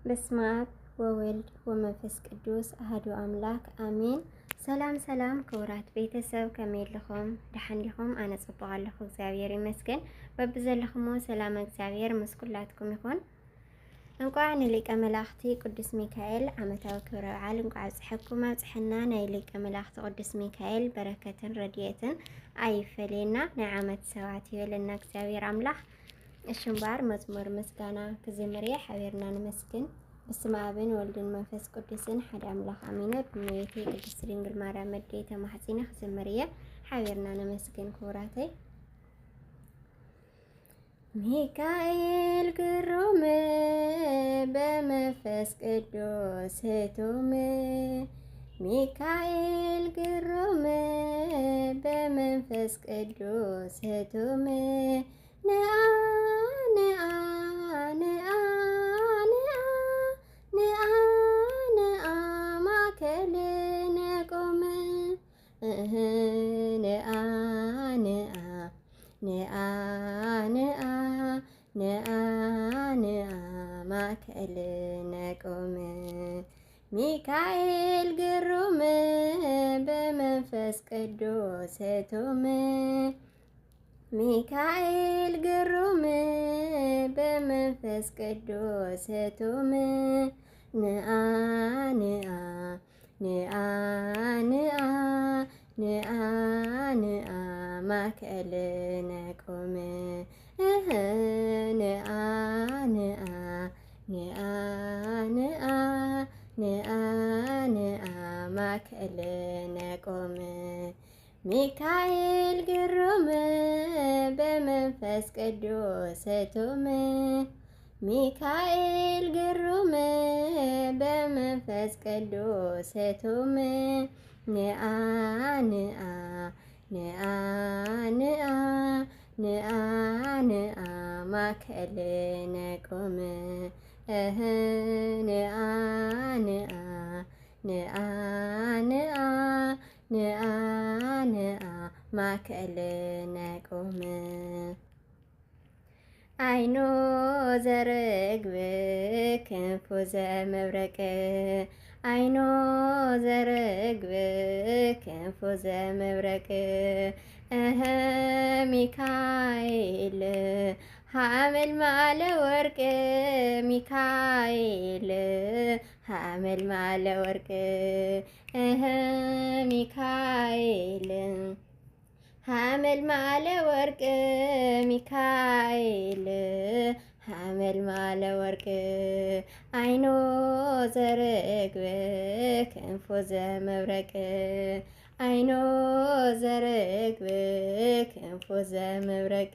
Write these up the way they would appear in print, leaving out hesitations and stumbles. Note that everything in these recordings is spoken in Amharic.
በስመ አብ ወወልድ ወመንፈስ ቅዱስ አሐዱ አምላክ አሜን። ሰላም ሰላም ክቡራት ቤተሰብ ከመይልኹም ድሓንዲኹም ኣነ ጽቡቕ ኣለኹ እግዚአብሔር ይመስገን። በብዘለኹም ሰላም እግዚአብሔር ምስ ኩላትኩም ይኹን። እንኳዕ ንሊቀ መላእኽቲ ቅዱስ ሚካኤል ዓመታዊ ክብረ በዓል እንኳዕ አብጽሐኩም። አብጽሐና ናይ ሊቀ መላእኽቲ ቅዱስ ሚካኤል በረከትን ረድኤትን አይፈለየና። ናይ ዓመት ሰባት ይበለና እግዚአብሔር አምላክ። እሽምባር መዝሙር ምስጋና ክዝምርየ ሓቢርና ንመስግን። በስመ አብ ወወልድን መንፈስ ቅዱስን ሓደ አምላክ አሜን። ብእመቤቴ ቅድስት ድንግል ማርያም መድኃኒተ ማሕፀነ ክዝምርየ ሓቢርና ንመስግን። ክቡራተይ ሚካኤል ግሩም በመንፈስ ቅዱስ ህቱም ሚካኤል ግሩም በመንፈስ ቅዱስ ህቱም ነአ ነአ ነአ ነአ ነአ ነአ ማእከልነ ቆመ ነአ ነአ ነአ ነአ ነአ ነአ ማእከልነ ቆመ ሚካኤል ግሩም በመንፈስ ቅዱስ ህቱም ሚካኤል ግሩም በመንፈስ ቅዱስ ህቱም ነአ ነአ ነአ ነአ ነአ ነአ ማእከልነ ቆመ ነአ ነአ ነአ ነአ ነአ ነአ ማእከልነ ቆመ ሚካኤል ግሩም በመንፈስ ቅዱስ ህቱም ሚካኤል ግሩም በመንፈስ ቅዱስ ህቱም ነአ ነአ ነአ ነአ ነአ ነአ ማእከልነ ቆመ ነአ ነአ ነአ ነአ ነአ ነአ ማእከልነ ቆመ አይኖ ዘርግብ ክንፉ ዘመብረቅ አይኖ ዘርግብ ክንፉ ዘመብረቅ ሚካኤል ሐመልማለ ወርቅ ሚካኤል ሐመልማለ ወርቅ ሚካኤል ሐመልማለ ወርቅ ሚካኤል ሐመልማለ ወርቅ አይኖ ዘርግብ ክንፉ ዘመብረቅ አይኖ ዘርግብ ክንፉ ዘመብረቅ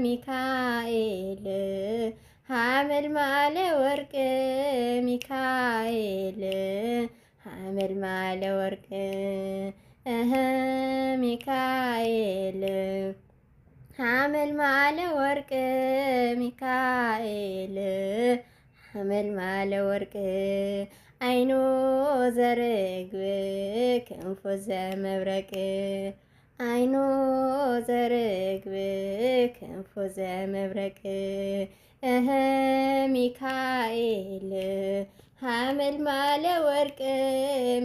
ሚካኤል ሐመልማለ ወርቅ ሚካኤል ሐመልማለ ወርቅ ሚካኤል ሐመልማለ ወርቅ ሚካኤል ሐመልማለ ወርቅ አይኖ ዘርግብ ክንፉ ዘመብረቅ አይኖ ዘርግብ ክንፉ ዘመብረቅ ሚካኤል ሐመልማለ ወርቅ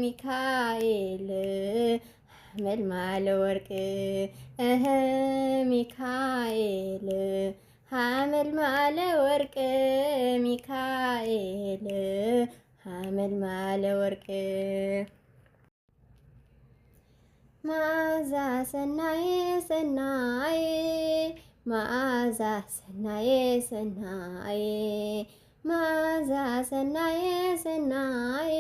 ሚካኤል ሐመልማለ ወርቅ ሚካኤል ሐመልማለ ወርቅ ሚካኤል ሐመልማለ ወርቅ መዓዛ ሰናየ ሰናየ መዓዛ ሰናየ ሰናየ መዓዛ ሰናየ ሰናየ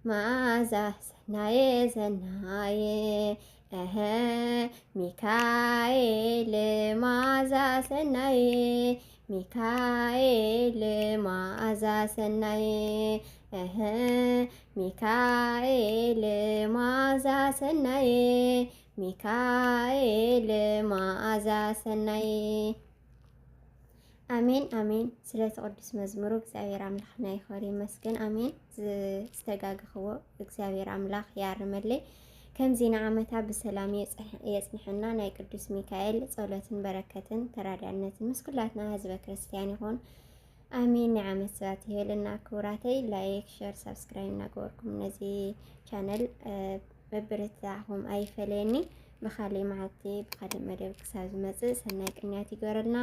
መዓዛ ሰናየ ሰናየ ሚካኤል መዓዛ ሰናየ ሚካኤል መዓዛ ሰናየ ሚካኤል መዓዛ ሰናየ ሚካኤል መዓዛ ሰናየ አሜን አሜን። ስለ ተቅዱስ መዝሙሩ እግዚአብሔር አምላክና ይኽበር ይመስገን። አሜን። ዝተጋግኽዎ እግዚአብሔር አምላክ ያርመለይ ከምዚና ዓመታ በሰላም የጽንሕና ናይ ቅዱስ ሚካኤል ጸሎትን በረከትን ተራዳነትን ምስኩላትና ህዝበ ክርስቲያን ይሆን አሜን። ዓመት ሰዓት ይሄልና ክብራተይ ላይክ ሼር ሰብስክራይብ ናገርኩም ነዚ ቻናል በብርታሁም አይፈለኒ በኻሊ ማዓቲ በኻሊ መደብ ክሳብ ዝመጽእ ሰናይ ቅንያት ይገረልና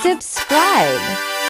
subscribe